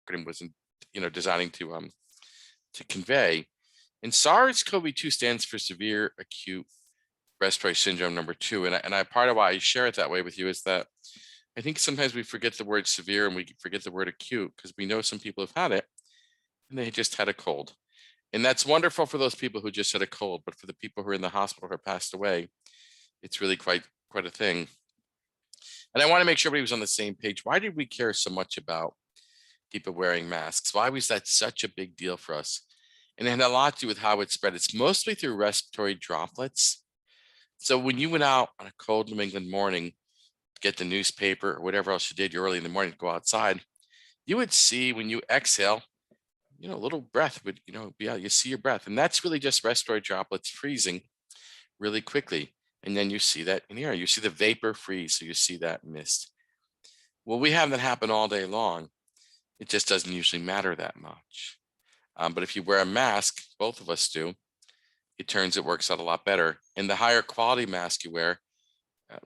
acronym was, designing to convey. And SARS-CoV-2 stands for severe acute respiratory syndrome number 2. And part of why I share it that way with you is that I think sometimes we forget the word severe and we forget the word acute, because we know some people have had it and they just had a cold. And that's wonderful for those people who just had a cold, but for the people who are in the hospital who are passed away, it's really quite a thing. And I want to make sure everybody was on the same page. Why did we care so much about people wearing masks? Why was that such a big deal for us? And it had a lot to do with how it spread. It's mostly through respiratory droplets. So when you went out on a cold New England morning, get the newspaper or whatever else you did early in the morning to go outside, you would see when you exhale, a little breath would, be out. You see your breath. And that's really just respiratory droplets freezing really quickly. And then you see that in the air. You see the vapor freeze. So you see that mist. Well, we have that happen all day long. It just doesn't usually matter that much. But if you wear a mask, both of us do, it works out a lot better. And the higher quality mask you wear,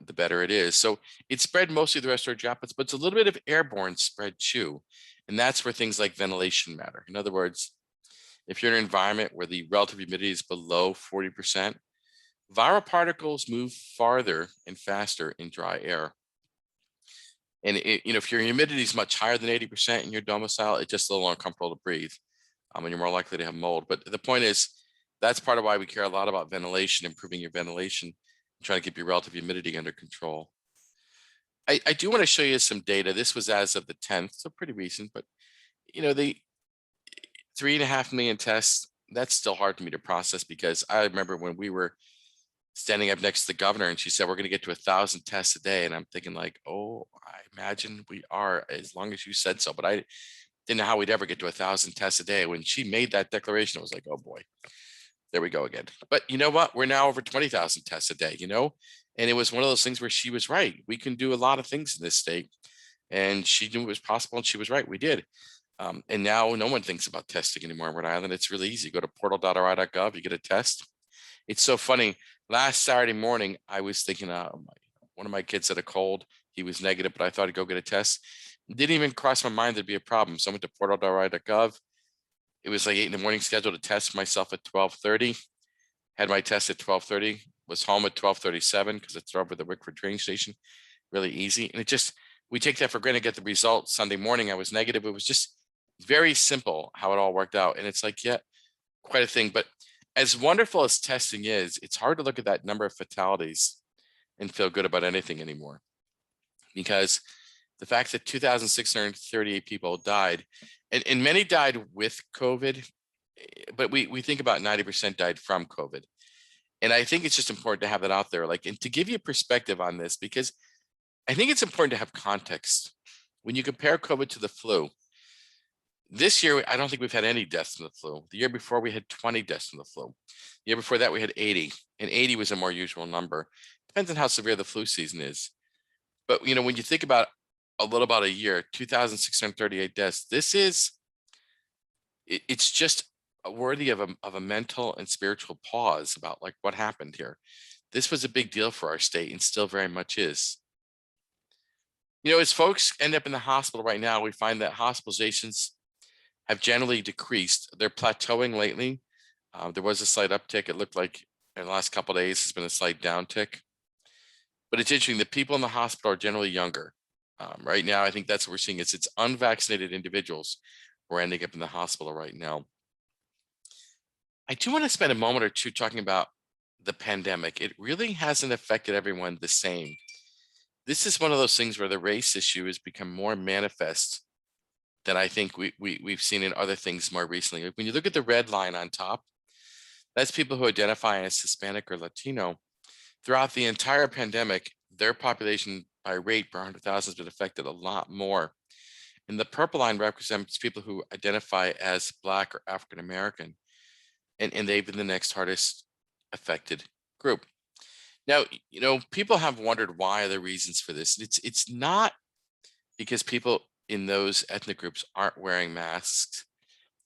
the better it is. So it spread mostly the respiratory droplets, but it's a little bit of airborne spread too. And that's where things like ventilation matter. In other words, if you're in an environment where the relative humidity is below 40%, viral particles move farther and faster in dry air. And if your humidity is much higher than 80% in your domicile, it's just a little uncomfortable to breathe. And you're more likely to have mold. But the point is, that's part of why we care a lot about ventilation, improving your ventilation, trying to keep your relative humidity under control. I do want to show you some data. This was as of the 10th, so pretty recent, but the 3.5 million tests, that's still hard for me to process, because I remember when we were standing up next to the governor and she said, we're going to get to 1,000 tests a day. And I'm thinking like, oh, I imagine we are, as long as you said so, but I didn't know how we'd ever get to 1,000 tests a day. When she made that declaration, I was like, oh boy, there we go again. But you know what? We're now over 20,000 tests a day, and it was one of those things where she was right. We can do a lot of things in this state, and she knew it was possible, and she was right. We did. And now no one thinks about testing anymore in Rhode Island. It's really easy. Go to portal.ri.gov, you get a test. It's so funny. Last Saturday morning, I was thinking, one of my kids had a cold. He was negative, but I thought I'd go get a test. It didn't even cross my mind there'd be a problem. So I went to portal.ri.gov. It was like 8 in the morning, scheduled to test myself at 12:30. Had my test at 12:30. Was home at 12:37 because it's over the Wickford train station. Really easy. And we take that for granted, get the result Sunday morning. I was negative. It was just very simple how it all worked out. And it's like, yeah, quite a thing. But as wonderful as testing is, it's hard to look at that number of fatalities and feel good about anything anymore. Because the fact that 2,638 people died, and many died with COVID, but we think about 90% died from COVID. And I think it's just important to have that out there, and to give you perspective on this, because I think it's important to have context. When you compare COVID to the flu, this year, I don't think we've had any deaths from the flu. The year before, we had 20 deaths from the flu. The year before that, we had 80, and 80 was a more usual number. Depends on how severe the flu season is. But, when you think about a year, 2,638 deaths, it's just worthy of a mental and spiritual pause about what happened here. This was a big deal for our state and still very much is. As folks end up in the hospital right now, we find that hospitalizations have generally decreased. They're plateauing lately. There was a slight uptick. It looked like in the last couple of days, there's been a slight downtick. But it's interesting, the people in the hospital are generally younger. Right now, I think that's what we're seeing. It's unvaccinated individuals who are ending up in the hospital right now. I do want to spend a moment or two talking about the pandemic. It really hasn't affected everyone the same. This is one of those things where the race issue has become more manifest than I think we've seen in other things more recently. When you look at the red line on top, that's people who identify as Hispanic or Latino. Throughout the entire pandemic, their population by rate per 100,000 has been affected a lot more. And the purple line represents people who identify as Black or African American, and they've been the next hardest affected group. Now, people have wondered why are the reasons for this. It's not because people in those ethnic groups aren't wearing masks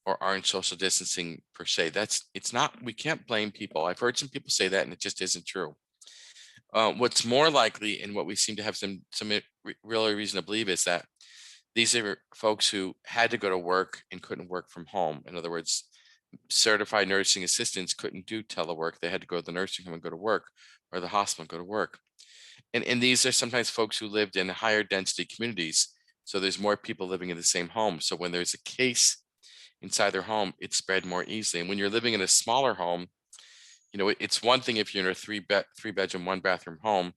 or aren't social distancing per se. It's not, we can't blame people. I've heard some people say that, and it just isn't true. What's more likely, and what we seem to have some real reason to believe, is that These are folks who had to go to work and couldn't work from home. In other words, certified nursing assistants couldn't do telework. They had to go to the nursing home and go to work, or the hospital and go to work. And these are sometimes folks who lived in higher density communities. So there's more people living in the same home. So when there's a case inside their home, it's spread more easily. And when you're living in a smaller home, it's one thing if you're in a three bedroom, one bathroom home.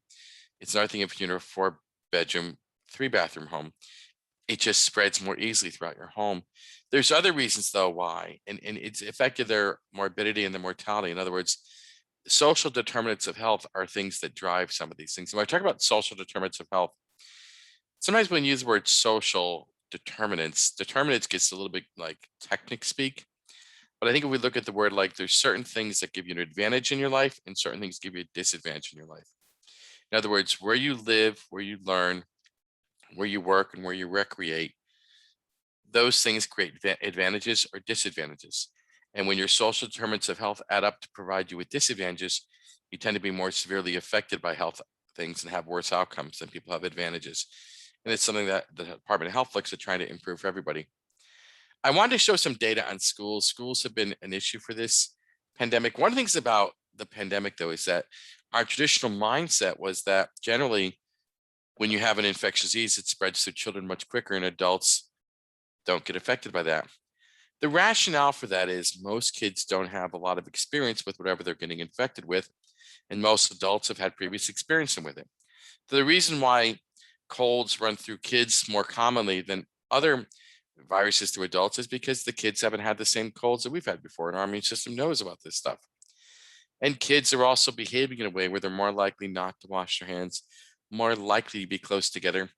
It's another thing if you're in a 4 bedroom, 3 bathroom home. It just spreads more easily throughout your home. There's other reasons though why, and it's affected their morbidity and their mortality. In other words, social determinants of health are things that drive some of these things. And when I talk about social determinants of health, sometimes when we use the word social determinants gets a little bit like technic speak. But I think if we look at the word, like there's certain things that give you an advantage in your life and certain things give you a disadvantage in your life. In other words, where you live, where you learn, where you work, and where you recreate, those things create advantages or disadvantages. And when your social determinants of health add up to provide you with disadvantages, you tend to be more severely affected by health things and have worse outcomes than people have advantages. And it's something that the Department of Health looks at trying to improve for everybody. I wanted to show some data on schools. Schools have been an issue for this pandemic. One of the things about the pandemic, though, is that our traditional mindset was that generally, when you have an infectious disease, it spreads to children much quicker, and adults don't get affected by that. The rationale for that is most kids don't have a lot of experience with whatever they're getting infected with, and most adults have had previous experience with it. So the reason why colds run through kids more commonly than other viruses through adults is because the kids haven't had the same colds that we've had before, and our immune system knows about this stuff. And kids are also behaving in a way where they're more likely not to wash their hands, more likely to be close together,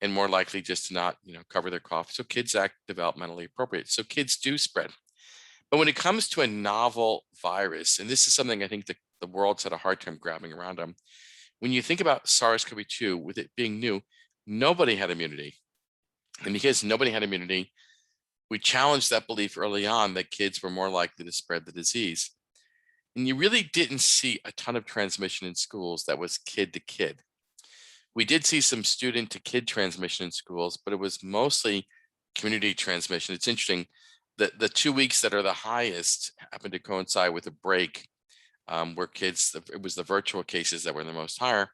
and more likely just to not, cover their cough. So kids act developmentally appropriate. So kids do spread. But when it comes to a novel virus, and this is something I think the world's had a hard time grabbing around on, when you think about SARS-CoV-2, with it being new, nobody had immunity. And because nobody had immunity, we challenged that belief early on that kids were more likely to spread the disease. And you really didn't see a ton of transmission in schools that was kid to kid. We did see some student to kid transmission in schools, but it was mostly community transmission. It's interesting that the 2 weeks that are the highest happened to coincide with a break where it was the virtual cases that were the most higher.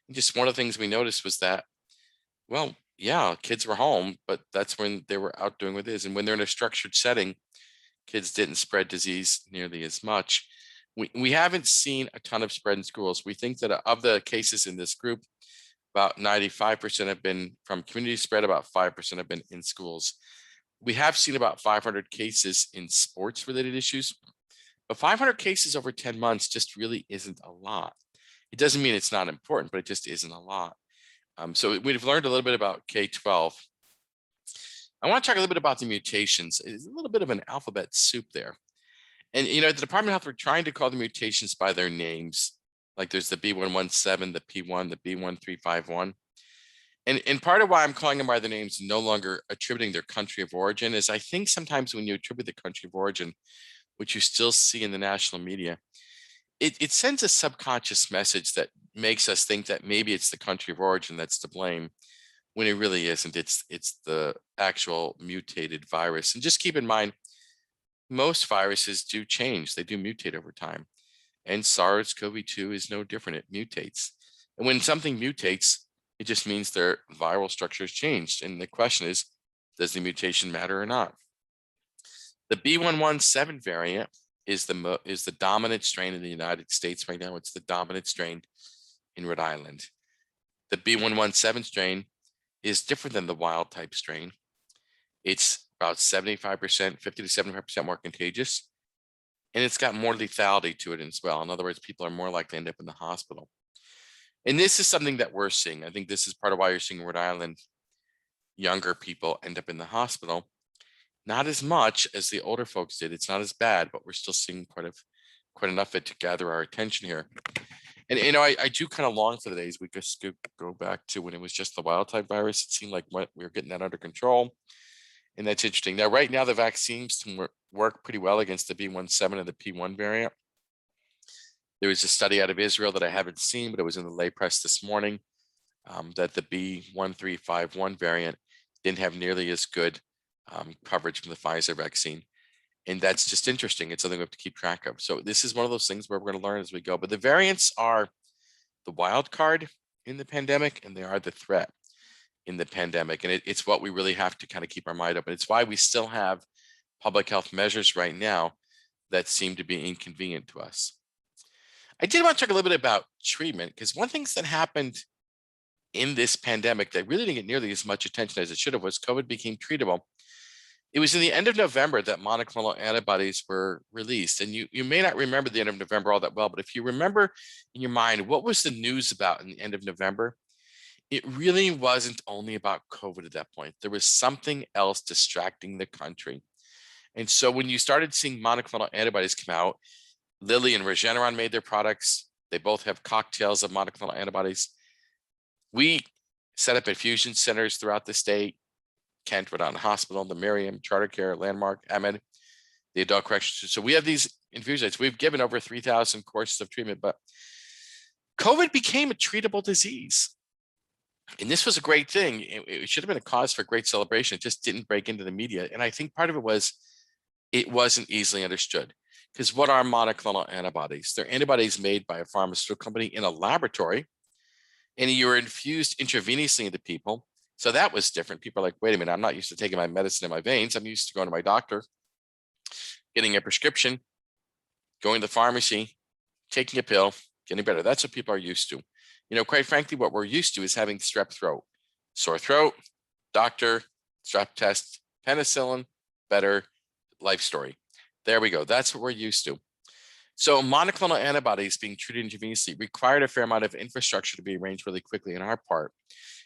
And just one of the things we noticed was that, well, yeah, kids were home, but that's when they were out doing what it is. And when they're in a structured setting, kids didn't spread disease nearly as much. We haven't seen a ton of spread in schools. We think that of the cases in this group, about 95% have been from community spread, about 5% have been in schools. We have seen about 500 cases in sports related issues, but 500 cases over 10 months just really isn't a lot. It doesn't mean it's not important, but it just isn't a lot. So we've learned a little bit about K-12. I want to talk a little bit about the mutations. It's a little bit of an alphabet soup there. And, the Department of Health, we're trying to call the mutations by their names. Like there's the B117, the P1, the B1351. And part of why I'm calling them by their names, no longer attributing their country of origin, is I think sometimes when you attribute the country of origin, which you still see in the national media, it sends a subconscious message that makes us think that maybe it's the country of origin that's to blame, when it really isn't. It's the actual mutated virus. And just keep in mind, most viruses do change. They do mutate over time. And SARS-CoV-2 is no different. It mutates. And when something mutates, it just means their viral structure has changed. And the question is, does the mutation matter or not? The B117 variant is the dominant strain in the United States right now. It's the dominant strain in Rhode Island. The B117 strain is different than the wild type strain. It's about 75%, 50 to 75% more contagious. And it's got more lethality to it as well. In other words, people are more likely to end up in the hospital. And this is something that we're seeing. I think this is part of why you're seeing Rhode Island younger people end up in the hospital. Not as much as the older folks did. It's not as bad, but we're still seeing quite enough of it to gather our attention here. And I do kind of long for the days we just go back to when it was just the wild type virus. It seemed like we were getting that under control. And that's interesting. Now, right now, the vaccines work pretty well against the B17 and the P1 variant. There was a study out of Israel that I haven't seen, but it was in the lay press this morning, that the B1351 variant didn't have nearly as good coverage from the Pfizer vaccine. And that's just interesting. It's something we have to keep track of. So this is one of those things where we're going to learn as we go. But the variants are the wild card in the pandemic, and they are the threat in the pandemic. And it's what we really have to kind of keep our mind open. It's why we still have public health measures right now that seem to be inconvenient to us. I did want to talk a little bit about treatment, because one thing that happened in this pandemic that really didn't get nearly as much attention as it should have was COVID became treatable. It was in the end of November that monoclonal antibodies were released. And you may not remember the end of November all that well, but if you remember in your mind, what was the news about in the end of November? It really wasn't only about COVID at that point. There was something else distracting the country. And so when you started seeing monoclonal antibodies come out, Lilly and Regeneron made their products. They both have cocktails of monoclonal antibodies. We set up infusion centers throughout the state. Kent, Rhode Island Hospital, the Miriam, Charter Care, Landmark, Ahmed, the Adult Corrections. So we have these infusion sites. We've given over 3,000 courses of treatment, but COVID became a treatable disease. And this was a great thing. It should have been a cause for great celebration. It just didn't break into the media. And I think part of it was it wasn't easily understood. Because what are monoclonal antibodies? They're antibodies made by a pharmaceutical company in a laboratory, and you're infused intravenously into people. So that was different. People are like, wait a minute, I'm not used to taking my medicine in my veins. I'm used to going to my doctor, getting a prescription, going to the pharmacy, taking a pill, getting better. That's what people are used to. Quite frankly, what we're used to is having strep throat, sore throat, doctor, strep test, penicillin, better, life story. There we go. That's what we're used to. So monoclonal antibodies being treated intravenously required a fair amount of infrastructure to be arranged really quickly in our part.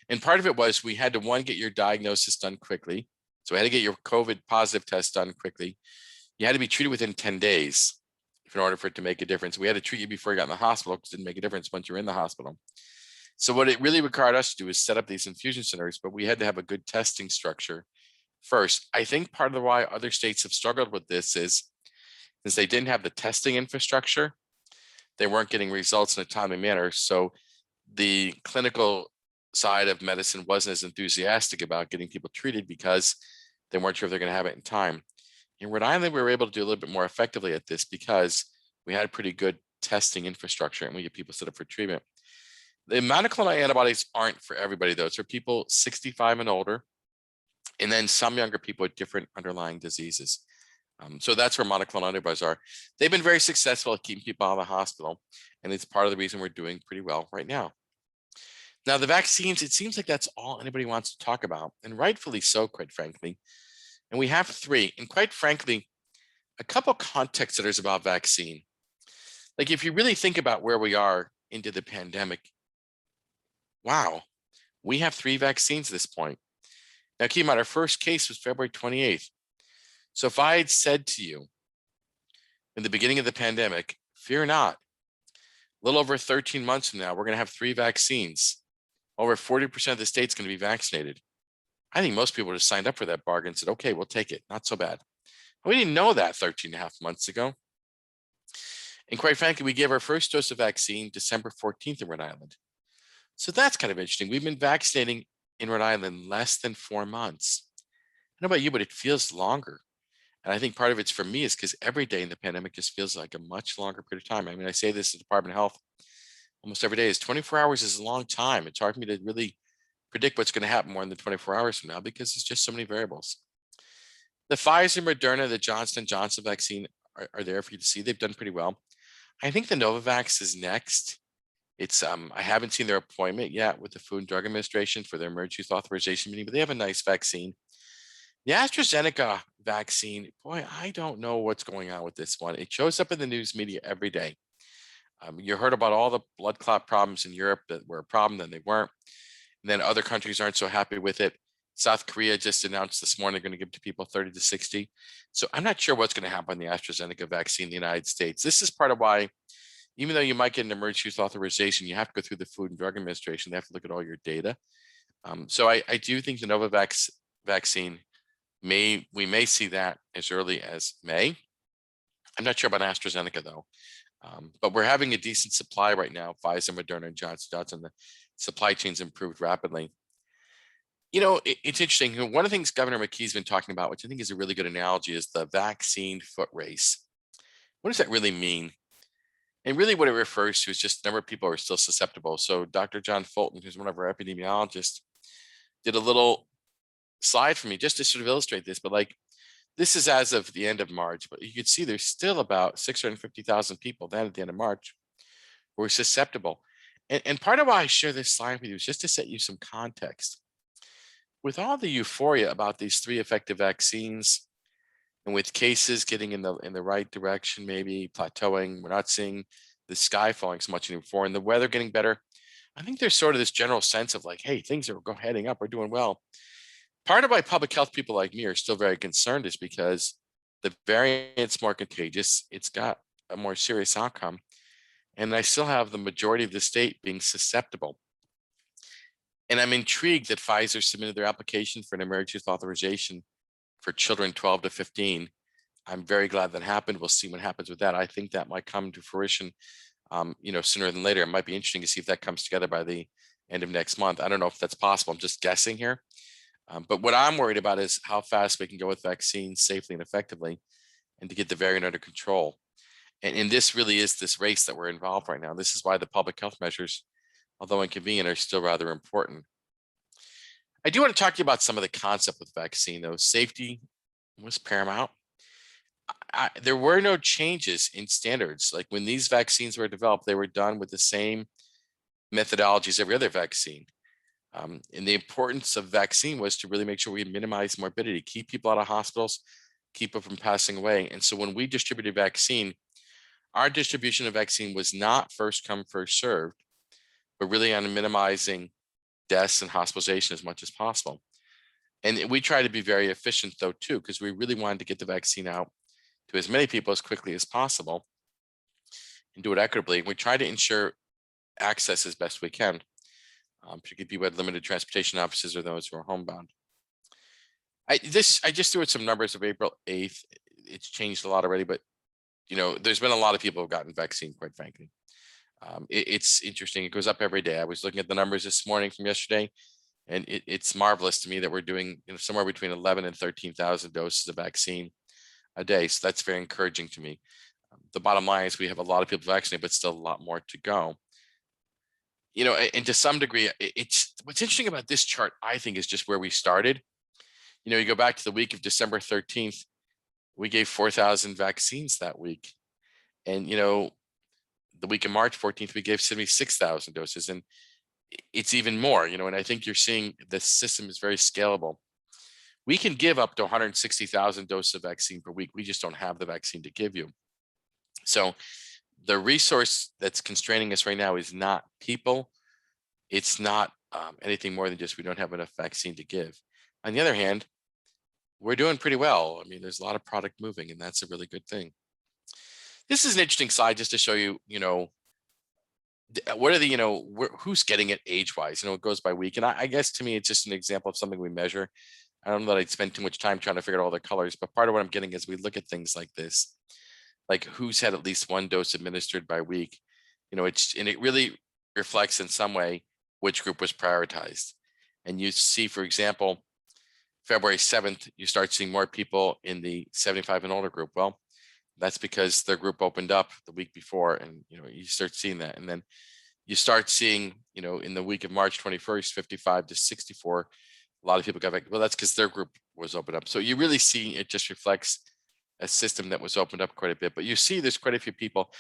And part of it was we had to, one, get your diagnosis done quickly. So we had to get your COVID positive test done quickly. You had to be treated within 10 days in order for it to make a difference. We had to treat you before you got in the hospital because it didn't make a difference once you're in the hospital. So what it really required us to do is set up these infusion centers, but we had to have a good testing structure first. I think part of why other states have struggled with this is since they didn't have the testing infrastructure, they weren't getting results in a timely manner. So the clinical side of medicine wasn't as enthusiastic about getting people treated because they weren't sure if they're going to have it in time. In Rhode Island, we were able to do a little bit more effectively at this because we had pretty good testing infrastructure and we get people set up for treatment. The monoclonal antibodies aren't for everybody, though. It's for people 65 and older, and then some younger people with different underlying diseases. So that's where monoclonal antibodies are. They've been very successful at keeping people out of the hospital, and it's part of the reason we're doing pretty well right now. Now, the vaccines, it seems like that's all anybody wants to talk about, and rightfully so, quite frankly. And we have three, and quite frankly, a couple context setters about vaccine. Like if you really think about where we are into the pandemic, wow, we have 3 vaccines at this point. Now, keep in mind, our first case was February 28th. So if I had said to you in the beginning of the pandemic, fear not, a little over 13 months from now, we're going to have 3 vaccines. Over 40% of the state's going to be vaccinated. I think most people would have signed up for that bargain and said, okay, we'll take it. Not so bad. We didn't know that 13 and a half months ago. And quite frankly, we gave our first dose of vaccine December 14th in Rhode Island. So that's kind of interesting. We've been vaccinating in Rhode Island less than 4 months. I don't know about you, but it feels longer. And I think part of it's for me is because every day in the pandemic just feels like a much longer period of time. I mean, I say this to the Department of Health almost every day is 24 hours is a long time. It's hard for me to really predict what's going to happen more than 24 hours from now because there's just so many variables. The Pfizer, Moderna, the Johnson & Johnson vaccine are there for you to see. They've done pretty well. I think the Novavax is next. It's I haven't seen their appointment yet with the Food and Drug Administration for their emergency use authorization meeting, but they have a nice vaccine. The AstraZeneca vaccine, boy, I don't know what's going on with this one. It shows up in the news media every day. You heard about all the blood clot problems in Europe that were a problem, then they weren't. And then other countries aren't so happy with it. South Korea just announced this morning they're going to give to people 30 to 60. So I'm not sure what's going to happen on the AstraZeneca vaccine in the United States. This is part of why, even though you might get an emergency use authorization, you have to go through the Food and Drug Administration. They have to look at all your data. So I do think the Novavax vaccine we may see that as early as May. I'm not sure about AstraZeneca though, but we're having a decent supply right now. Pfizer, Moderna, and Johnson & Johnson. The supply chain's improved rapidly. It's interesting. One of the things Governor McKee's been talking about, which I think is a really good analogy, is the vaccine foot race. What does that really mean? And really what it refers to is just the number of people who are still susceptible. So Dr. John Fulton, who's one of our epidemiologists, did a little slide for me just to sort of illustrate this. But like, this is as of the end of March, but you can see there's still about 650,000 people then at the end of March who are susceptible. And part of why I share this slide with you is just to set you some context. With all the euphoria about these 3 effective vaccines, and with cases getting in the right direction, maybe plateauing, we're not seeing the sky falling so much anymore, and the weather getting better. I think there's sort of this general sense of like, hey, things are heading up, we're doing well. Part of why public health people like me are still very concerned is because the variant's more contagious, it's got a more serious outcome, and I still have the majority of the state being susceptible. And I'm intrigued that Pfizer submitted their application for an emergency use authorization for children 12 to 15. I'm very glad that happened. We'll see what happens with that. I think that might come to fruition, sooner than later. It might be interesting to see if that comes together by the end of next month. I don't know if that's possible. I'm just guessing here. But what I'm worried about is how fast we can go with vaccines safely and effectively and to get the variant under control. And this really is this race that we're involved right now. This is why the public health measures, although inconvenient, are still rather important. I do want to talk to you about some of the concept with vaccine, though. Safety was paramount. There were no changes in standards. Like when these vaccines were developed, they were done with the same methodology as every other vaccine. And the importance of vaccine was to really make sure we minimize morbidity, keep people out of hospitals, keep them from passing away. And so when we distributed vaccine, our distribution of vaccine was not first come, first served, but really on minimizing deaths and hospitalization as much as possible. And we try to be very efficient though too, because we really wanted to get the vaccine out to as many people as quickly as possible and do it equitably. We try to ensure access as best we can, particularly people with limited transportation offices or those who are homebound. I just threw out some numbers of April 8th. It's changed a lot already, but there's been a lot of people who've gotten vaccine, quite frankly. It's interesting. It goes up every day. I was looking at the numbers this morning from yesterday, and it's marvelous to me that we're doing somewhere between 11 and 13,000 doses of vaccine a day. So that's very encouraging to me. The bottom line is we have a lot of people vaccinated, but still a lot more to go. And to some degree, it's what's interesting about this chart, I think, is just where we started. You go back to the week of December 13th, we gave 4,000 vaccines that week. And, the week of March 14th, we gave 76,000 doses. And it's even more, and I think you're seeing the system is very scalable. We can give up to 160,000 doses of vaccine per week. We just don't have the vaccine to give you. So the resource that's constraining us right now is not people. It's not anything more than just we don't have enough vaccine to give. On the other hand, we're doing pretty well. I mean, there's a lot of product moving, and that's a really good thing. This is an interesting slide just to show you, what are the, who's getting it age-wise? It goes by week. And I guess to me, it's just an example of something we measure. I don't know that I'd spend too much time trying to figure out all the colors, but part of what I'm getting is we look at things like this, like who's had at least one dose administered by week. And it really reflects in some way which group was prioritized. And you see, for example, February 7th, you start seeing more people in the 75 and older group. Well, that's because their group opened up the week before, and you start seeing that. And then you start seeing, in the week of March 21st, 55 to 64, a lot of people got back. Well, that's because their group was opened up. So you really see it just reflects a system that was opened up quite a bit. But you see there's quite a few people.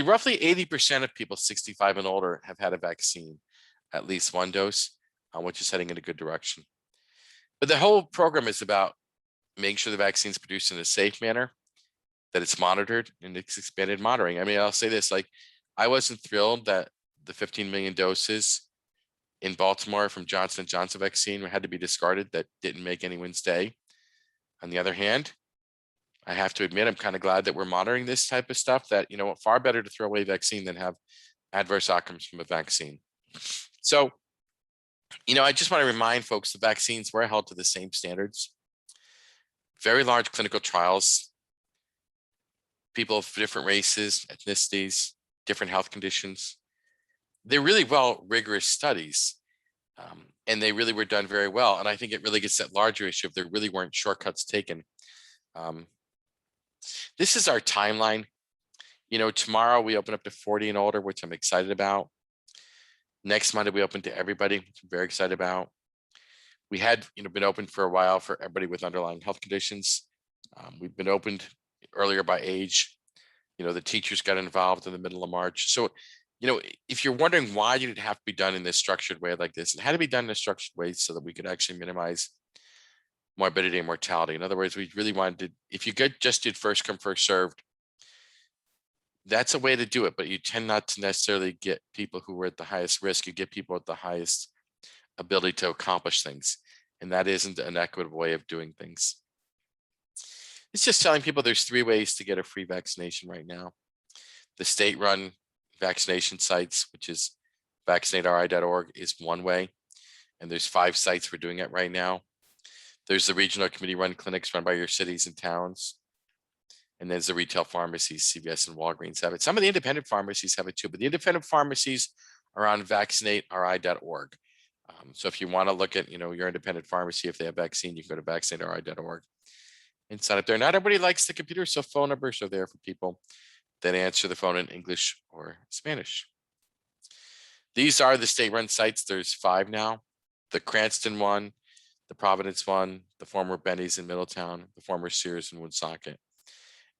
Roughly 80% of people 65 and older have had a vaccine, at least one dose, which is heading in a good direction. But the whole program is about making sure the vaccine is produced in a safe manner, that it's monitored, and it's expanded monitoring. I mean, I'll say this, like, I wasn't thrilled that the 15 million doses in Baltimore from Johnson & Johnson vaccine had to be discarded. That didn't make anyone's day. On the other hand, I have to admit, I'm kind of glad that we're monitoring this type of stuff, that, far better to throw away vaccine than have adverse outcomes from a vaccine. So, I just want to remind folks the vaccines were held to the same standards. Very large clinical trials, people of different races, ethnicities, different health conditions. They're really rigorous studies. And they really were done very well. And I think it really gets that larger issue if there really weren't shortcuts taken. This is our timeline. Tomorrow we open up to 40 and older, which I'm excited about. Next Monday we open to everybody, which I'm very excited about. We had been open for a while for everybody with underlying health conditions. We've been opened earlier by age. The teachers got involved in the middle of March. So, if you're wondering why did it have to be done in this structured way like this, it had to be done in a structured way so that we could actually minimize morbidity and mortality. In other words, we really wanted to, if you just did first come, first served, that's a way to do it, but you tend not to necessarily get people who were at the highest risk. You get people at the highest ability to accomplish things. And that isn't an equitable way of doing things. It's just telling people there's 3 ways to get a free vaccination right now. The state-run vaccination sites, which is vaccinateri.org, is one way. And there's 5 sites we're doing it right now. There's the regional committee-run clinics run by your cities and towns. And there's the retail pharmacies, CVS and Walgreens have it. Some of the independent pharmacies have it too, but the independent pharmacies are on vaccinateri.org. So if you want to look at, your independent pharmacy, if they have vaccine, you can go to vaccinateri.org and sign up there. Not everybody likes the computer, so phone numbers are there for people that answer the phone in English or Spanish. These are the state-run sites. There's 5 now. The Cranston one, the Providence one, the former Benny's in Middletown, the former Sears in Woonsocket,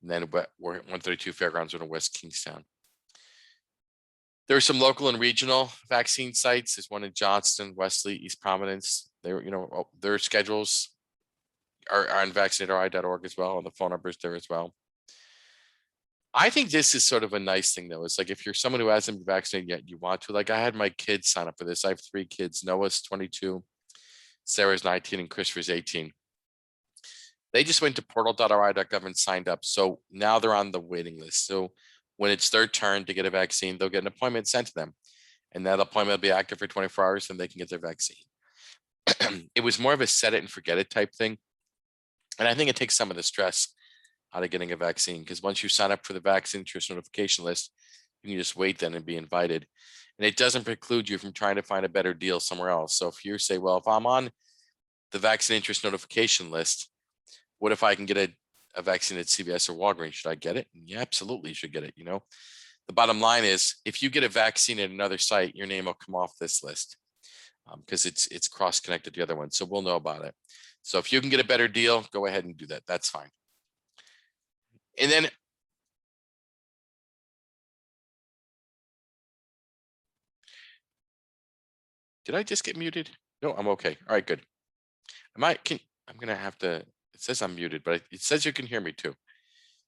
and then we're at 132 Fairgrounds in West Kingstown. There are some local and regional vaccine sites. There's one in Johnston, Wesley, East Providence. Their schedules are on vaccinateri.org as well, and the phone numbers there as well. I think this is sort of a nice thing, though. It's like if you're someone who hasn't been vaccinated yet, you want to. Like I had my kids sign up for this. I have 3 kids. Noah's 22, Sarah's 19, and Christopher's 18. They just went to portal.ri.gov and signed up. So now they're on the waiting list. So when it's their turn to get a vaccine, they'll get an appointment sent to them. And that appointment will be active for 24 hours and they can get their vaccine. It was more of a set it and forget it type thing. And I think it takes some of the stress out of getting a vaccine, because once you sign up for the vaccine interest notification list, you can just wait then and be invited. And it doesn't preclude you from trying to find a better deal somewhere else. So if you say, well, if I'm on the vaccine interest notification list, what if I can get a vaccine at CVS or Walgreens? Should I get it? Yeah, absolutely, you should get it. The bottom line is, if you get a vaccine at another site, your name will come off this list because it's cross-connected to the other one. So we'll know about it. So if you can get a better deal, go ahead and do that. That's fine. And then did I just get muted? No, I'm okay. All right, good. I'm gonna have to, it says I'm muted, but it says you can hear me too.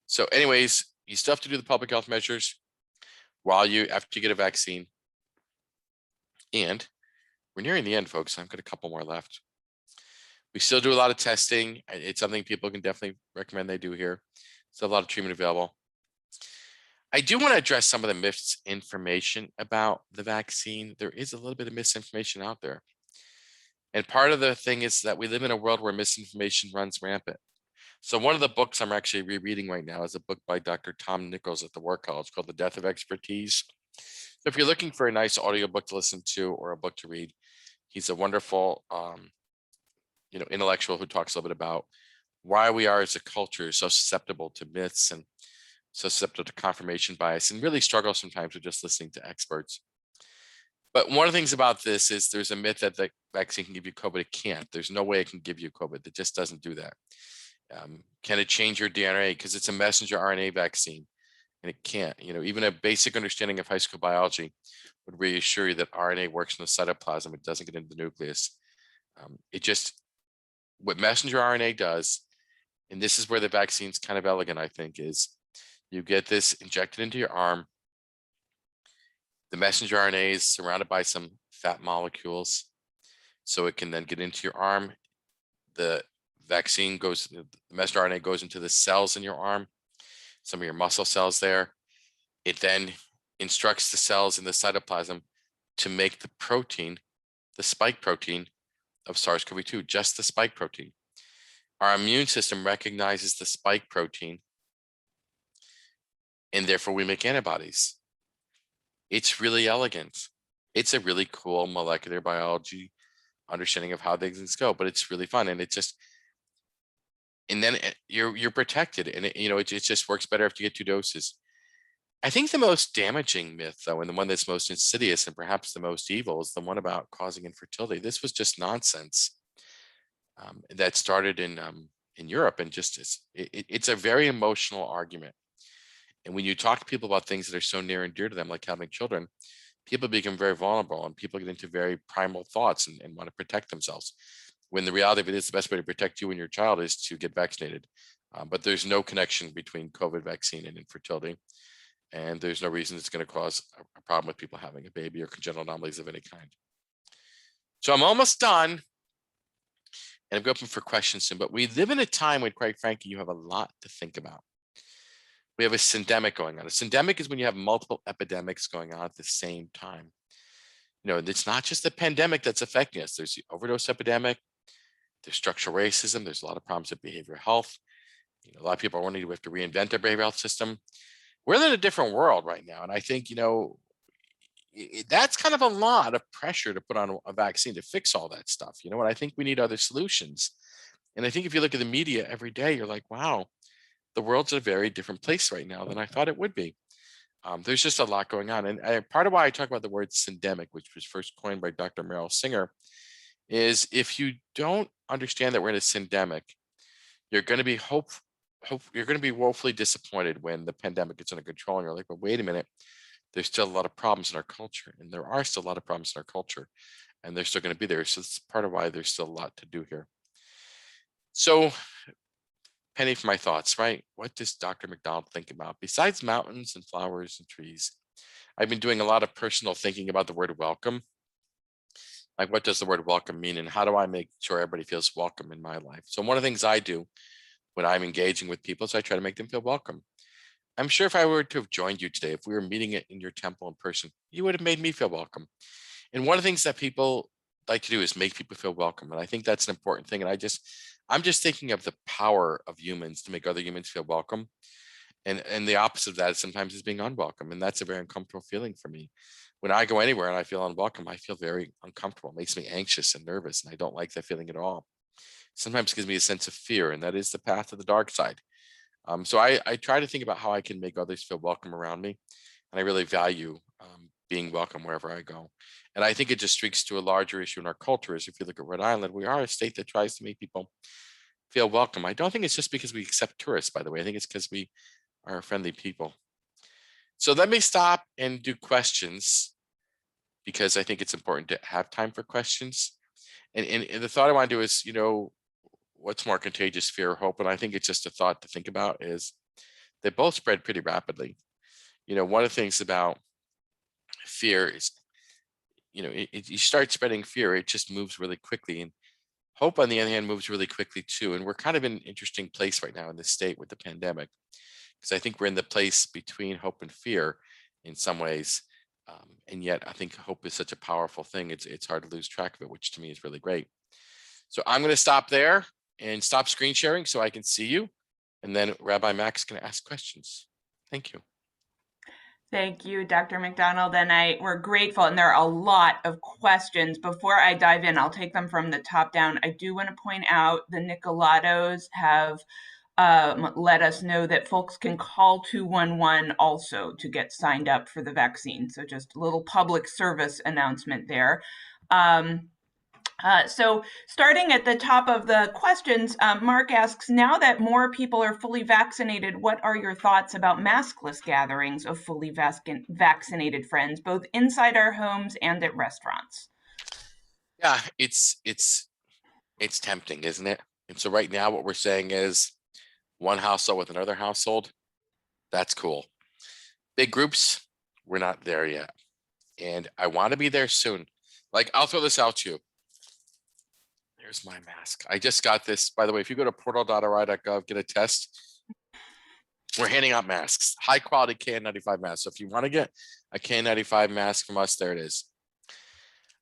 So anyways, you still have to do the public health measures after you get a vaccine. And we're nearing the end, folks. I've got a couple more left. We still do a lot of testing. It's something people can definitely recommend they do here. Still a lot of treatment available. I do want to address some of the misinformation about the vaccine. There is a little bit of misinformation out there. And part of the thing is that we live in a world where misinformation runs rampant. So one of the books I'm actually rereading right now is a book by Dr. Tom Nichols at the War College called The Death of Expertise. So if you're looking for a nice audiobook to listen to or a book to read, he's a wonderful intellectual who talks a little bit about why we are as a culture so susceptible to myths and so susceptible to confirmation bias, and really struggle sometimes with just listening to experts. But one of the things about this is there's a myth that the vaccine can give you COVID. It can't. There's no way it can give you COVID. It just doesn't do that. Can it change your DNA? Because it's a messenger RNA vaccine, and it can't. Even a basic understanding of high school biology would reassure you that RNA works in the cytoplasm. It doesn't get into the nucleus. What messenger RNA does, and this is where the vaccine's kind of elegant, I think, is you get this injected into your arm. The messenger RNA is surrounded by some fat molecules, so it can then get into your arm. The messenger RNA goes into the cells in your arm, some of your muscle cells there. It then instructs the cells in the cytoplasm to make the protein, the spike protein of SARS-CoV-2, just the spike protein. Our immune system recognizes the spike protein, and therefore we make antibodies. It's really elegant. It's a really cool molecular biology understanding of how things go, but it's really fun. And and then you're protected, and it just works better if you get 2 doses. I think the most damaging myth, though, and the one that's most insidious and perhaps the most evil, is the one about causing infertility. This was just nonsense that started in Europe, and it's a very emotional argument. And when you talk to people about things that are so near and dear to them, like having children, people become very vulnerable, and people get into very primal thoughts and want to protect themselves. When the reality of it is, the best way to protect you and your child is to get vaccinated. But there's no connection between COVID vaccine and infertility. And there's no reason it's going to cause a problem with people having a baby or congenital anomalies of any kind. So I'm almost done, and I'm open for questions soon. But we live in a time when, quite frankly, you have a lot to think about. We have a syndemic going on. A syndemic is when you have multiple epidemics going on at the same time. It's not just the pandemic that's affecting us. There's the overdose epidemic. There's structural racism. There's a lot of problems with behavioral health. A lot of people are wondering, do we have to reinvent their behavioral health system? We're in a different world right now. And I think, that's kind of a lot of pressure to put on a vaccine to fix all that stuff. And I think we need other solutions. And I think if you look at the media every day, you're like, wow, the world's a very different place right now than I thought it would be. There's just a lot going on. And part of why I talk about the word syndemic, which was first coined by Dr. Merrill Singer, is if you don't understand that we're in a syndemic, you're going to be you're going to be woefully disappointed when the pandemic gets under control. And you're like, well, wait a minute, there's still a lot of problems in our culture. And there are still a lot of problems in our culture. And they're still going to be there. So it's part of why there's still a lot to do here. So, penny for my thoughts, right? What does Dr. McDonald think about? Besides mountains and flowers and trees, I've been doing a lot of personal thinking about the word welcome. Like, what does the word welcome mean? And how do I make sure everybody feels welcome in my life? So one of the things I do when I'm engaging with people is I try to make them feel welcome. I'm sure if I were to have joined you today, if we were meeting it in your temple in person, you would have made me feel welcome. And one of the things that people like to do is make people feel welcome. And I think that's an important thing. And I'm just thinking of the power of humans to make other humans feel welcome. And the opposite of that sometimes is being unwelcome. And that's a very uncomfortable feeling for me. When I go anywhere and I feel unwelcome, I feel very uncomfortable. It makes me anxious and nervous. And I don't like that feeling at all. Sometimes it gives me a sense of fear. And that is the path to the dark side. So I try to think about how I can make others feel welcome around me. And I really value being welcome wherever I go. And I think it just speaks to a larger issue in our culture. Is if you look at Rhode Island, we are a state that tries to make people feel welcome. I don't think it's just because we accept tourists, by the way. I think it's because we are friendly people. So let me stop and do questions, because I think it's important to have time for questions. And the thought I want to do is, what's more contagious, fear or hope? And I think it's just a thought to think about is they both spread pretty rapidly. One of the things about fear is, you start spreading fear, it just moves really quickly. And hope, on the other hand, moves really quickly too. And we're kind of in an interesting place right now in this state with the pandemic, because I think we're in the place between hope and fear in some ways. And yet I think hope is such a powerful thing. It's hard to lose track of it, which to me is really great. So I'm going to stop there and stop screen sharing so I can see you. And then Rabbi Max can ask questions. Thank you. Thank you, Dr. McDonald. And we're grateful. And there are a lot of questions. Before I dive in, I'll take them from the top down. I do want to point out the Nicolados have let us know that folks can call 211 also to get signed up for the vaccine. So just a little public service announcement there. So starting at the top of the questions, Mark asks, now that more people are fully vaccinated, what are your thoughts about maskless gatherings of fully vaccinated friends, both inside our homes and at restaurants? Yeah, it's tempting, isn't it? And so right now what we're saying is one household with another household, that's cool. Big groups, we're not there yet. And I want to be there soon. Like, I'll throw this out to you. Here's my mask. I just got this. By the way, if you go to portal.ri.gov, get a test. We're handing out masks, high quality KN95 masks. So if you want to get a KN95 mask from us, there it is.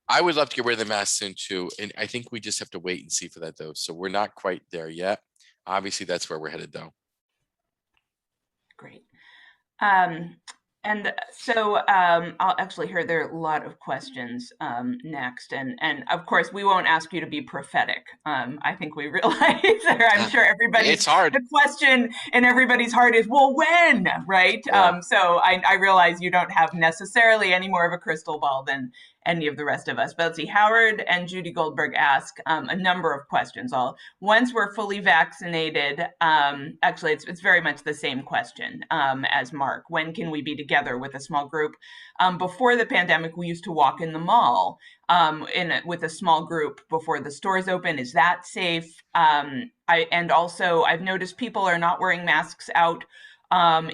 I would love to get rid of the mask soon too. And I think we just have to wait and see for that though. So we're not quite there yet. Obviously, that's where we're headed though. Great. And so I'll actually hear there are a lot of questions next. And of course, we won't ask you to be prophetic. I think we realize there, I'm sure It's hard. the question in everybody's heart is, well, when, right? Yeah. So I realize you don't have necessarily any more of a crystal ball than any of the rest of us. But let's see, Howard and Judy Goldberg ask a number of questions. Once we're fully vaccinated, actually, it's very much the same question as Mark. When can we be together with a small group? Before the pandemic, we used to walk in the mall with a small group before the stores open. Is that safe? And also, I've noticed people are not wearing masks out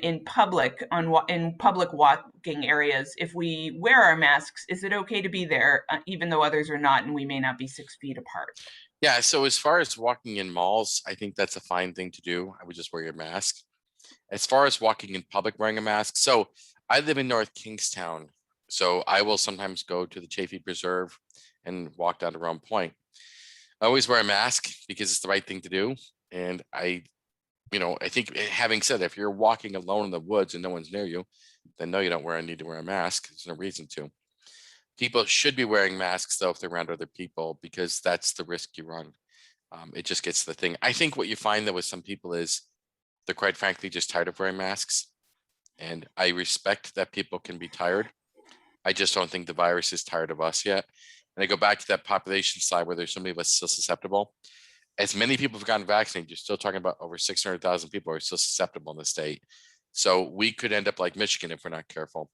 in public in public walking areas. If we wear our masks, is it okay to be there even though others are not and we may not be 6 feet apart? Yeah. So as far as walking in malls, I think that's a fine thing to do. I would just wear your mask. As far as walking in public wearing a mask, so I live in North Kingstown, so I will sometimes go to the Chaffee Preserve and walk down to Rome Point. I always wear a mask because it's the right thing to do. And I think having said that, if you're walking alone in the woods and no one's near you, then no, you don't need to wear a mask. There's no reason to. People should be wearing masks though if they're around other people because that's the risk you run. It just gets the thing. I think what you find though with some people is they're quite frankly just tired of wearing masks. And I respect that people can be tired. I just don't think the virus is tired of us yet. And I go back to that population slide where there's so many of us still susceptible. As many people have gotten vaccinated, you're still talking about over 600,000 people are still susceptible in the state. So we could end up like Michigan if we're not careful.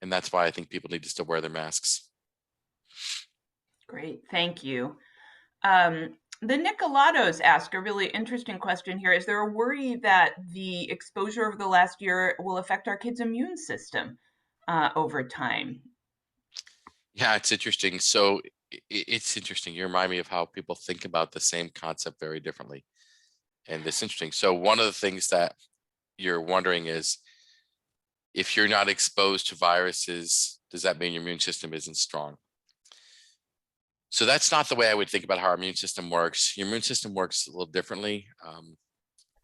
And that's why I think people need to still wear their masks. Great, thank you. The Nicolados ask a really interesting question here. Is there a worry that the exposure over the last year will affect our kids' immune system over time? Yeah, it's interesting. So it's interesting. You remind me of how people think about the same concept very differently. And it's interesting. So one of the things that you're wondering is if you're not exposed to viruses, does that mean your immune system isn't strong? So that's not the way I would think about how our immune system works. Your immune system works a little differently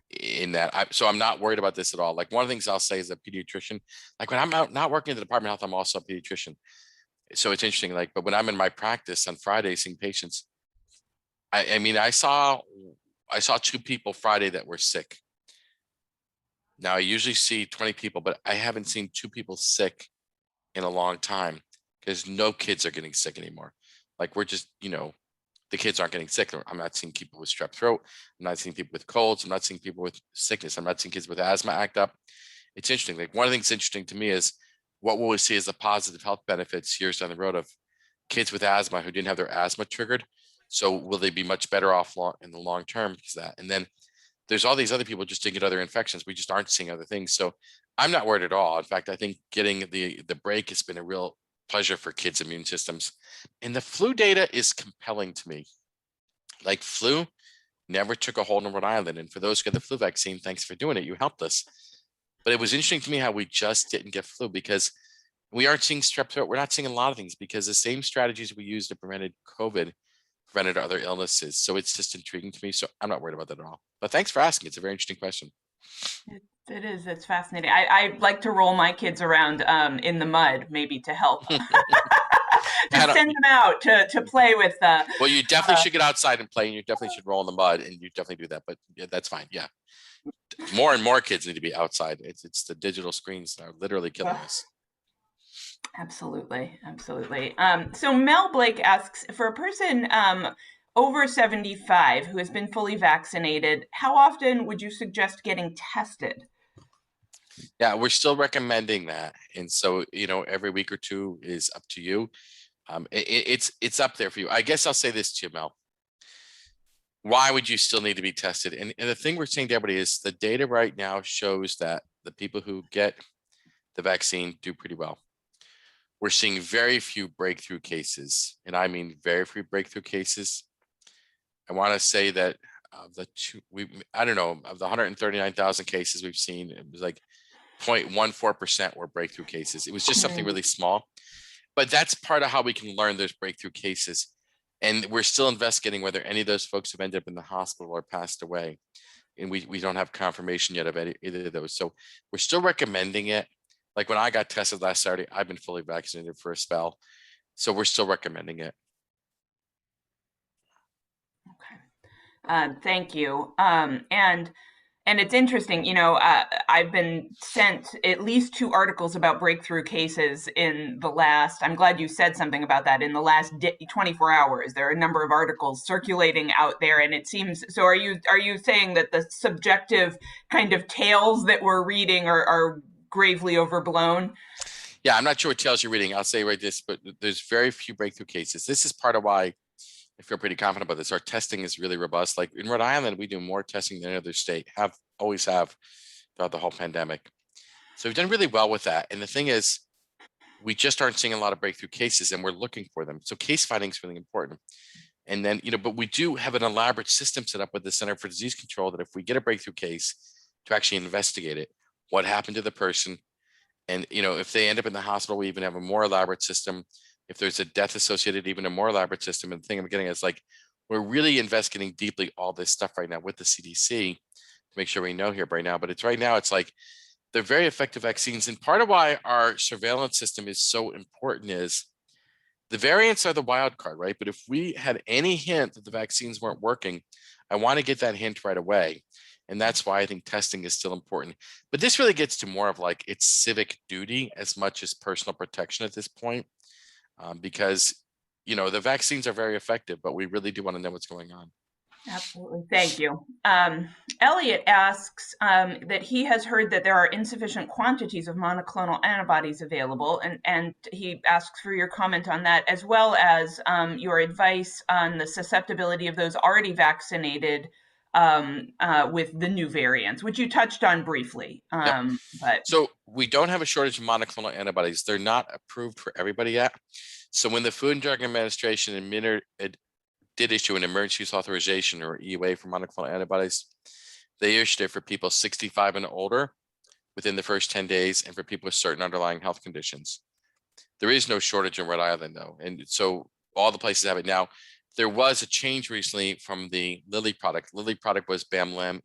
in that. So I'm not worried about this at all. Like one of the things I'll say as a pediatrician, like when I'm out not working in the Department of Health, I'm also a pediatrician. So it's interesting, like, but when I'm in my practice on Friday seeing patients, I mean, I saw 2 people Friday that were sick. Now I usually see 20 people, but I haven't seen 2 people sick in a long time because no kids are getting sick anymore. Like we're just, the kids aren't getting sick. I'm not seeing people with strep throat. I'm not seeing people with colds. I'm not seeing people with sickness. I'm not seeing kids with asthma act up. It's interesting. Like one of the things interesting to me is what will we see as the positive health benefits years down the road of kids with asthma who didn't have their asthma triggered. So will they be much better off in the long term because of that? And then there's all these other people just didn't get other infections. We just aren't seeing other things. So I'm not worried at all. In fact, I think getting the break has been a real pleasure for kids' immune systems. And the flu data is compelling to me. Like flu never took a hold in Rhode Island. And for those who get the flu vaccine, thanks for doing it. You helped us. But it was interesting to me how we just didn't get flu because we aren't seeing strep throat. We're not seeing a lot of things because the same strategies we used to prevent COVID prevented other illnesses. So it's just intriguing to me. So I'm not worried about that at all. But thanks for asking. It's a very interesting question. It is. It's fascinating. I like to roll my kids around in the mud, maybe to help. To send them out to play with. Well, you definitely should get outside and play, and you definitely should roll in the mud, and you definitely do that. But yeah, that's fine. Yeah, more and more kids need to be outside. It's the digital screens that are literally killing us. Absolutely, absolutely. So Mel Blake asks, for a person over 75 who has been fully vaccinated, how often would you suggest getting tested? Yeah, we're still recommending that, and so every week or 2 is up to you. It's up there for you. I guess I'll say this to you, Mel. Why would you still need to be tested? And the thing we're saying to everybody is the data right now shows that the people who get the vaccine do pretty well. We're seeing very few breakthrough cases, and I mean very few breakthrough cases. I want to say that of the I don't know, of the 139,000 cases we've seen, it was like 0.14% were breakthrough cases. It was just something really small, but that's part of how we can learn those breakthrough cases. And we're still investigating whether any of those folks have ended up in the hospital or passed away. And we don't have confirmation yet of either of those. So we're still recommending it. Like when I got tested last Saturday, I've been fully vaccinated for a spell. So we're still recommending it. Thank you. And it's interesting, I've been sent at least 2 articles about breakthrough cases in the last, I'm glad you said something about that, in the last 24 hours. There are a number of articles circulating out there, and it seems, so are you saying that the subjective kind of tales that we're reading are gravely overblown? Yeah, I'm not sure what tales you're reading. I'll say right this, but there's very few breakthrough cases. This is part of why I feel pretty confident about this. Our testing is really robust. Like in Rhode Island, we do more testing than any other state, always have throughout the whole pandemic. So we've done really well with that. And the thing is, we just aren't seeing a lot of breakthrough cases and we're looking for them. So case finding is really important. And then, but we do have an elaborate system set up with the Center for Disease Control that if we get a breakthrough case, to actually investigate it, what happened to the person. And, if they end up in the hospital, we even have a more elaborate system. If there's a death associated, even a more elaborate system. And the thing I'm getting is like, we're really investigating deeply all this stuff right now with the CDC to make sure we know here right now. But it's right now, it's like, they're very effective vaccines. And part of why our surveillance system is so important is the variants are the wild card, right? But if we had any hint that the vaccines weren't working, I want to get that hint right away. And that's why I think testing is still important. But this really gets to more of like it's civic duty as much as personal protection at this point, because, the vaccines are very effective, but we really do want to know what's going on. Absolutely. Thank you. Elliot asks that he has heard that there are insufficient quantities of monoclonal antibodies available, and he asks for your comment on that, as well as your advice on the susceptibility of those already vaccinated with the new variants, which you touched on briefly. Yep. But So we don't have a shortage of monoclonal antibodies. They're not approved for everybody yet. So when the Food and Drug Administration did issue an emergency use authorization or EUA for monoclonal antibodies, they issued it for people 65 and older within the first 10 days and for people with certain underlying health conditions. There is no shortage in Rhode Island, though. And so all the places have it now. There was a change recently from the Lilly product. Lilly product was Bamlam,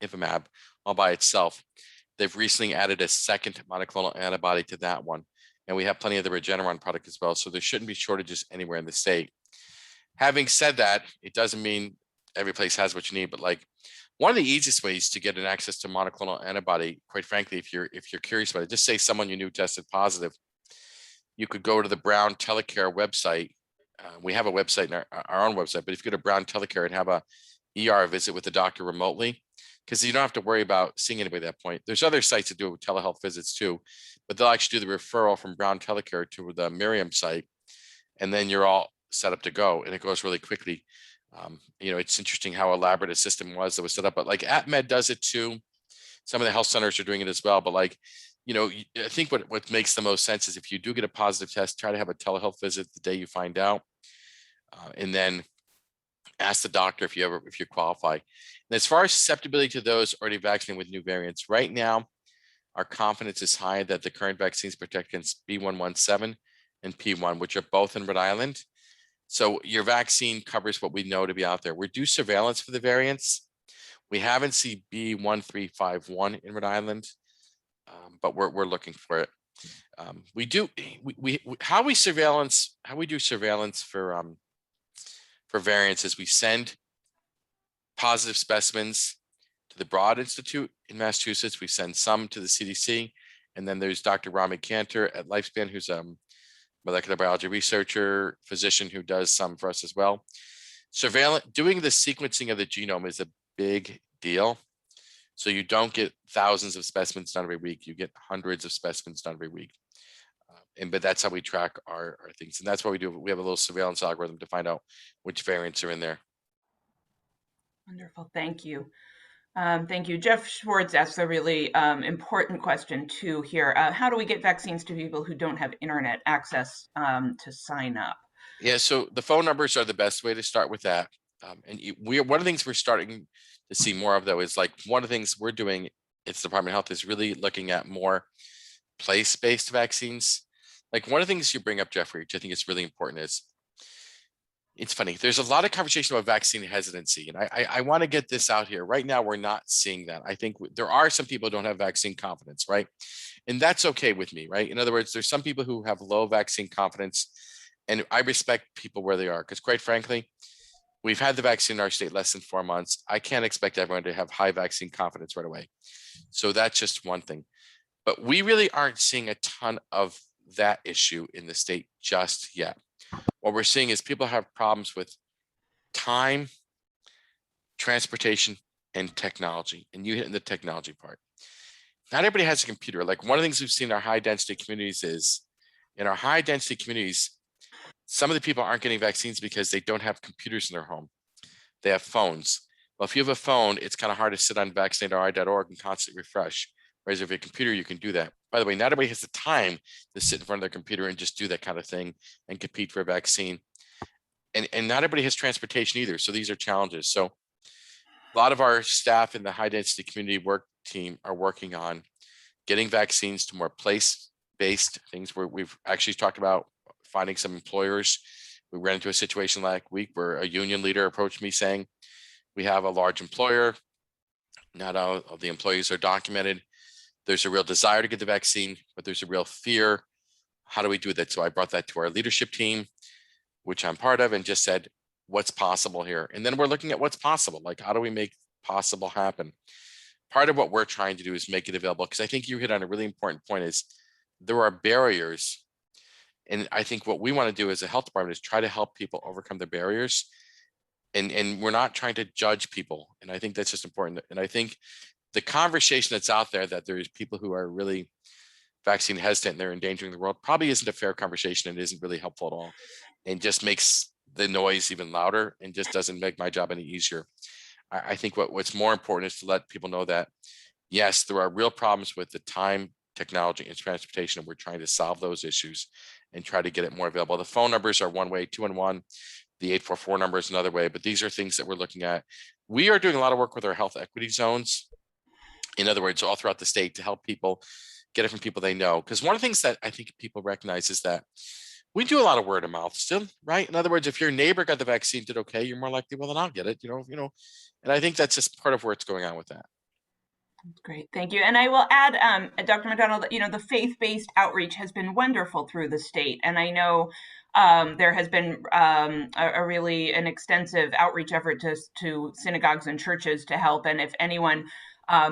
Infamab, all by itself. They've recently added a second monoclonal antibody to that one. And we have plenty of the Regeneron product as well. So there shouldn't be shortages anywhere in the state. Having said that, it doesn't mean every place has what you need, but like one of the easiest ways to get an access to monoclonal antibody, quite frankly, if you're curious about it, just say someone you knew tested positive, you could go to the Brown Telecare website. We have a website, in our own website, but if you go to Brown Telecare and have a ER visit with the doctor remotely, because you don't have to worry about seeing anybody at that point. There's other sites that do telehealth visits too, but they'll actually do the referral from Brown Telecare to the Miriam site, and then you're all set up to go, and it goes really quickly. It's interesting how elaborate a system was that was set up, but like AppMed does it too. Some of the health centers are doing it as well, but like, I think what makes the most sense is if you do get a positive test, try to have a telehealth visit the day you find out, and then ask the doctor if you qualify. And as far as susceptibility to those already vaccinated with new variants, right now, our confidence is high that the current vaccines protect against B117 and P1, which are both in Rhode Island. So your vaccine covers what we know to be out there. We do surveillance for the variants. We haven't seen B1351 in Rhode Island, but we're looking for it. How we do surveillance for variants is we send positive specimens to the Broad Institute in Massachusetts. We send some to the CDC, and then there's Dr. Rami Cantor at Lifespan, who's a molecular biology researcher, physician who does some for us as well. Doing the sequencing of the genome is a big deal. So you don't get thousands of specimens done every week. You get hundreds of specimens done every week. But that's how we track our things. And that's what we do. We have a little surveillance algorithm to find out which variants are in there. wonderful. Thank you. Thank you. Jeff Schwartz asks a really important question too here. How do we get vaccines to people who don't have internet access to sign up? Yeah, so the phone numbers are the best way to start with that. One of the things we're starting to see more of, though, is like one of the things we're doing, it's the Department of Health, is really looking at more place-based vaccines. Like one of the things you bring up, Jeffrey, which I think is really important, is It's funny. There's a lot of conversation about vaccine hesitancy, and I want to get this out here. Right now, we're not seeing that. I think there are some people who don't have vaccine confidence, right? And that's okay with me, right? In other words, there's some people who have low vaccine confidence, and I respect people where they are because, quite frankly, we've had the vaccine in our state less than 4 months. I can't expect everyone to have high vaccine confidence right away. So that's just one thing. But we really aren't seeing a ton of that issue in the state just yet. What we're seeing is people have problems with time, transportation, and technology. And you hit in the technology part. Not everybody has a computer. Like one of the things we've seen in our high density communities is in our high density communities, some of the people aren't getting vaccines because they don't have computers in their home. They have phones. Well, if you have a phone, it's kind of hard to sit on vaccinateri.org and constantly refresh. Whereas if you have a computer, you can do that. By the way, not everybody has the time to sit in front of their computer and just do that kind of thing and compete for a vaccine. And not everybody has transportation either. So these are challenges. So a lot of our staff in the high density community work team are working on getting vaccines to more place-based things where we've actually talked about finding some employers. We ran into a situation last week where a union leader approached me saying, we have a large employer, not all of the employees are documented. There's a real desire to get the vaccine, but there's a real fear. How do we do that? So I brought that to our leadership team, which I'm part of, and just said, what's possible here? And then we're looking at what's possible. Like, how do we make possible happen? Part of what we're trying to do is make it available, because I think you hit on a really important point is there are barriers. And I think what we want to do as a health department is try to help people overcome the barriers. And we're not trying to judge people. And I think that's just important. And I think the conversation that's out there that there's people who are really vaccine hesitant and they're endangering the world probably isn't a fair conversation and isn't really helpful at all, and just makes the noise even louder and just doesn't make my job any easier. I think what's more important is to let people know that, yes, there are real problems with the time, technology, and transportation, and we're trying to solve those issues and try to get it more available. The phone numbers are one way, 211. The 844 number is another way, but these are things that we're looking at. We are doing a lot of work with our health equity zones. In other words, all throughout the state to help people get it from people they know. Because one of the things that I think people recognize is that we do a lot of word of mouth still, right? In other words, if your neighbor got the vaccine, did okay, you're more likely, well, then I'll get it, and I think that's just part of where it's going on with that. Great, thank you. And I will add, Dr. McDonald, the faith-based outreach has been wonderful through the state. And I know there has been a really an extensive outreach effort to synagogues and churches to help. And if anyone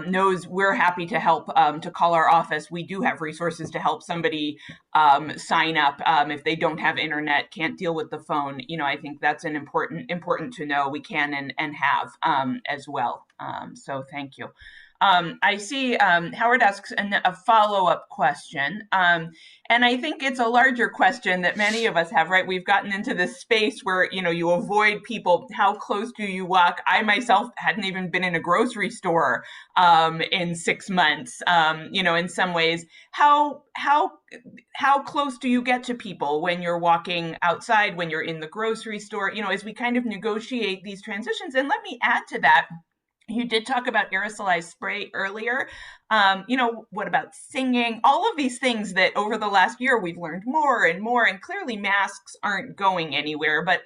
knows, we're happy to help to call our office. We do have resources to help somebody sign up if they don't have internet, can't deal with the phone. I think that's an important to know. We can and have as well. So thank you. I see Howard asks a follow-up question. And I think it's a larger question that many of us have, right? We've gotten into this space where, you avoid people. How close do you walk? I myself hadn't even been in a grocery store in 6 months. In some ways, how close do you get to people when you're walking outside, when you're in the grocery store, as we kind of negotiate these transitions? And let me add to that. You did talk about aerosolized spray earlier. What about singing? All of these things that over the last year we've learned more and more, and clearly masks aren't going anywhere. But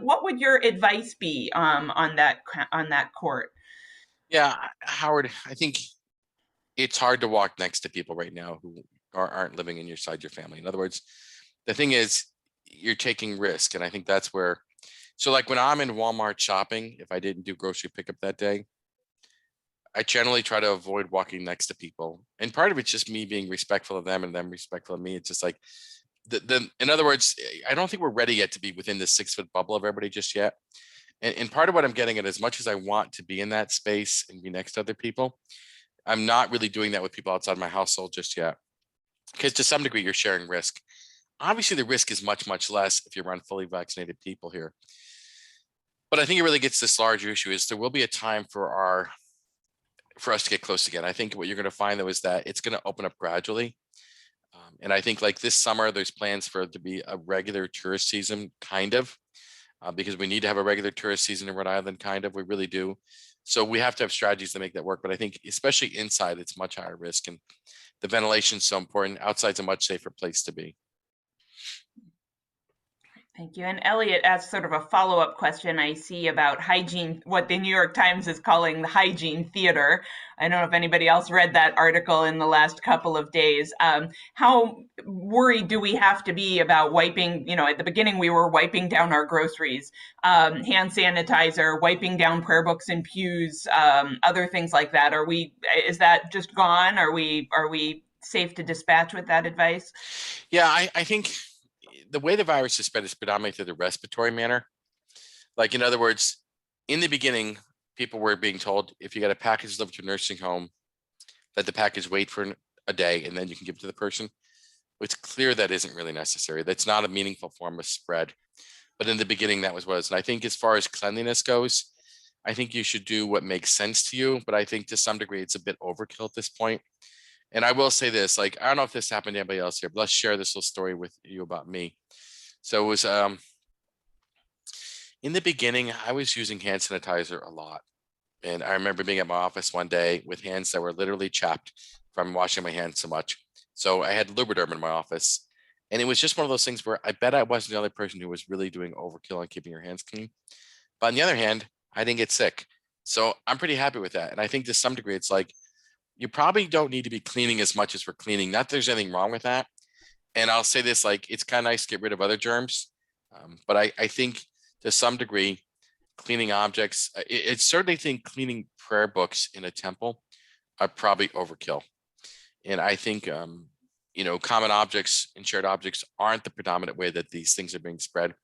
what would your advice be on that court? Yeah, Howard, I think it's hard to walk next to people right now who aren't living inside your family. In other words, the thing is, you're taking risk, and I think that's where. So like when I'm in Walmart shopping, if I didn't do grocery pickup that day, I generally try to avoid walking next to people. And part of it's just me being respectful of them and them respectful of me. It's just like in other words, I don't think we're ready yet to be within the 6-foot bubble of everybody just yet. And part of what I'm getting at, as much as I want to be in that space and be next to other people, I'm not really doing that with people outside my household just yet. Because to some degree, you're sharing risk. Obviously, the risk is much, much less if you're around fully vaccinated people here. But I think it really gets this larger issue is there will be a time for us to get close again. I think what you're going to find though is that it's going to open up gradually. And I think like this summer, there's plans for it to be a regular tourist season, kind of, because we need to have a regular tourist season in Rhode Island, kind of, we really do. So we have to have strategies to make that work. But I think especially inside, it's much higher risk, and the ventilation is so important. Outside's a much safer place to be. Thank you. And Elliot asked sort of a follow-up question I see about hygiene, what the New York Times is calling the hygiene theater. I don't know if anybody else read that article in the last couple of days. How worried do we have to be about wiping? You know, at the beginning we were wiping down our groceries, hand sanitizer, wiping down prayer books and pews, other things like that. Is that just gone? Are we safe to dispatch with that advice? Yeah, I think the way the virus is spread is predominantly through the respiratory manner. Like, in other words, in the beginning, people were being told if you got a package delivered to a nursing home, let the package wait for a day and then you can give it to the person. It's clear that isn't really necessary. That's not a meaningful form of spread. But in the beginning, that was. And I think as far as cleanliness goes, I think you should do what makes sense to you. But I think to some degree, it's a bit overkill at this point. And I will say this, like, I don't know if this happened to anybody else here, but let's share this little story with you about me. So it was in the beginning, I was using hand sanitizer a lot. And I remember being at my office one day with hands that were literally chapped from washing my hands so much. So I had Lubriderm in my office. And it was just one of those things where I bet I wasn't the only person who was really doing overkill on keeping your hands clean. But on the other hand, I didn't get sick. So I'm pretty happy with that. And I think to some degree, it's like, you probably don't need to be cleaning as much as we're cleaning. Not that there's anything wrong with that. And I'll say this, like, it's kind of nice to get rid of other germs. But I think to some degree, cleaning objects, it's certainly think cleaning prayer books in a temple are probably overkill. And I think, common objects and shared objects aren't the predominant way that these things are being spread.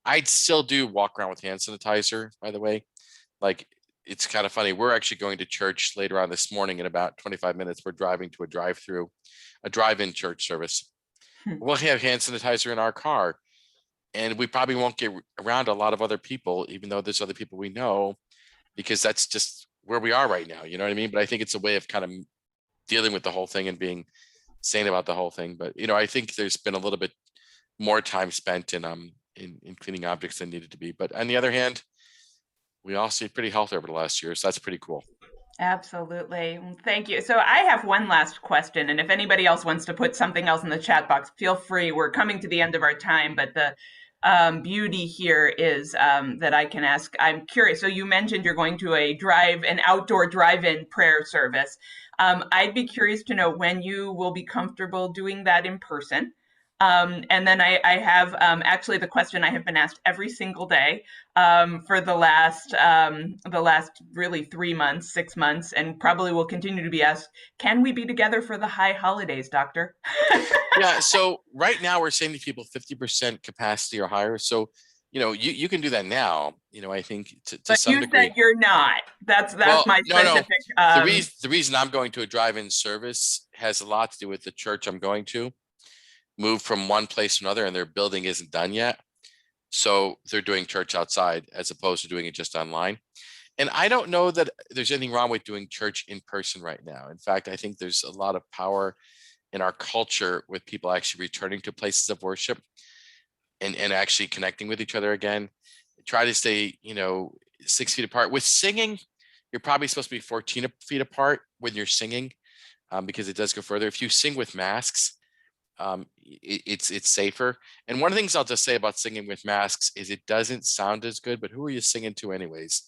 I'd still do walk around with hand sanitizer, by the way. Like, it's kind of funny. We're actually going to church later on this morning in about 25 minutes. We're driving to a drive-in church service. We'll have hand sanitizer in our car. And we probably won't get around a lot of other people, even though there's other people we know, because that's just where we are right now. You know what I mean? But I think it's a way of kind of dealing with the whole thing and being sane about the whole thing. But, I think there's been a little bit more time spent in cleaning objects than needed to be. But on the other hand, we all stayed pretty healthy over the last year. So that's pretty cool. Absolutely. Thank you. So I have one last question, and if anybody else wants to put something else in the chat box, feel free. We're coming to the end of our time, but the beauty here is that I can ask. I'm curious. So you mentioned you're going to an outdoor drive-in prayer service. I'd be curious to know when you will be comfortable doing that in person. And then I have actually the question I have been asked every single day for the last really 3 months, 6 months, and probably will continue to be asked. Can we be together for the high holidays, Doctor? Yeah. So right now we're saying to people 50% capacity or higher. So, you can do that now. I think to But some you degree. said you're not. That's Well, my no. specific. The reason I'm going to a drive-in service has a lot to do with the church I'm going to. Move from one place to another, and their building isn't done yet. So they're doing church outside as opposed to doing it just online. And I don't know that there's anything wrong with doing church in person right now. In fact, I think there's a lot of power in our culture with people actually returning to places of worship and actually connecting with each other again. Try to stay, 6 feet apart. With singing, you're probably supposed to be 14 feet apart when you're singing, because it does go further. If you sing with masks, it's safer. And one of the things I'll just say about singing with masks is it doesn't sound as good, but who are you singing to anyways?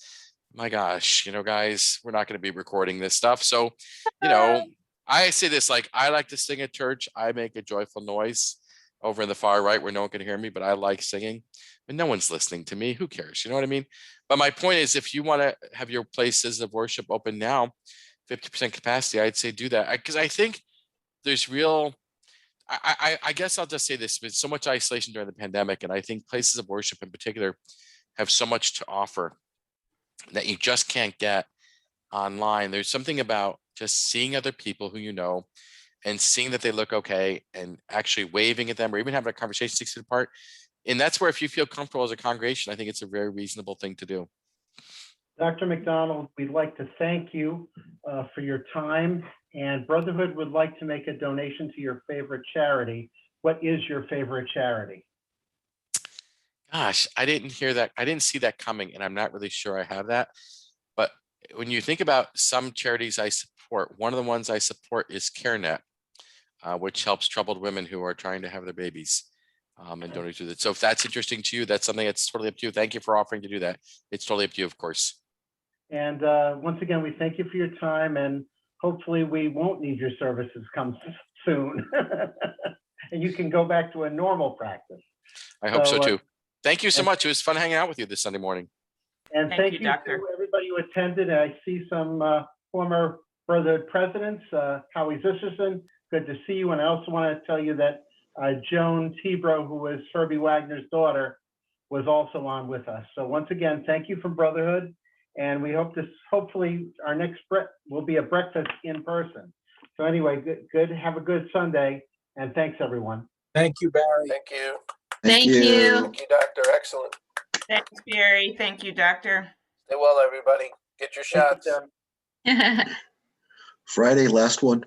My gosh, guys, we're not going to be recording this stuff. So, I say this, like, I like to sing at church. I make a joyful noise over in the far right where no one can hear me, but I like singing, and no one's listening to me. Who cares? You know what I mean? But my point is, if you want to have your places of worship open now, 50% capacity, I'd say do that. Because I think there's real, I guess I'll just say this, with so much isolation during the pandemic, and I think places of worship in particular have so much to offer that you just can't get online. There's something about just seeing other people who and seeing that they look okay and actually waving at them or even having a conversation 6 feet apart. And that's where, if you feel comfortable as a congregation, I think it's a very reasonable thing to do. Dr. McDonald, we'd like to thank you for your time, and Brotherhood would like to make a donation to your favorite charity. What is your favorite charity? Gosh, I didn't hear that. I didn't see that coming, and I'm not really sure I have that. But when you think about some charities I support, one of the ones I support is CareNet, which helps troubled women who are trying to have their babies. and donate to that. So if that's interesting to you, that's something that's totally up to you. Thank you for offering to do that. It's totally up to you, of course. And once again, we thank you for your time, and hopefully we won't need your services come soon. And you can go back to a normal practice. I hope so So, too. Thank you so much. It was fun hanging out with you this Sunday morning. And Thank thank you, you Doctor. to everybody who attended. I see some former Brotherhood presidents, Howie Zisserson, good to see you. And I also want to tell you that Joan Tebro, who was Herbie Wagner's daughter, was also on with us. So once again, thank you from Brotherhood. And we hope hopefully our next will be a breakfast in person. So anyway, good. Have a good Sunday. And thanks, everyone. Thank you, Barry. Thank you. Thank you. Thank you, Doctor. Excellent. Thanks, Barry. Thank you, Doctor. Stay well, everybody. Get your Thank you, shots. Tim. Friday, last one.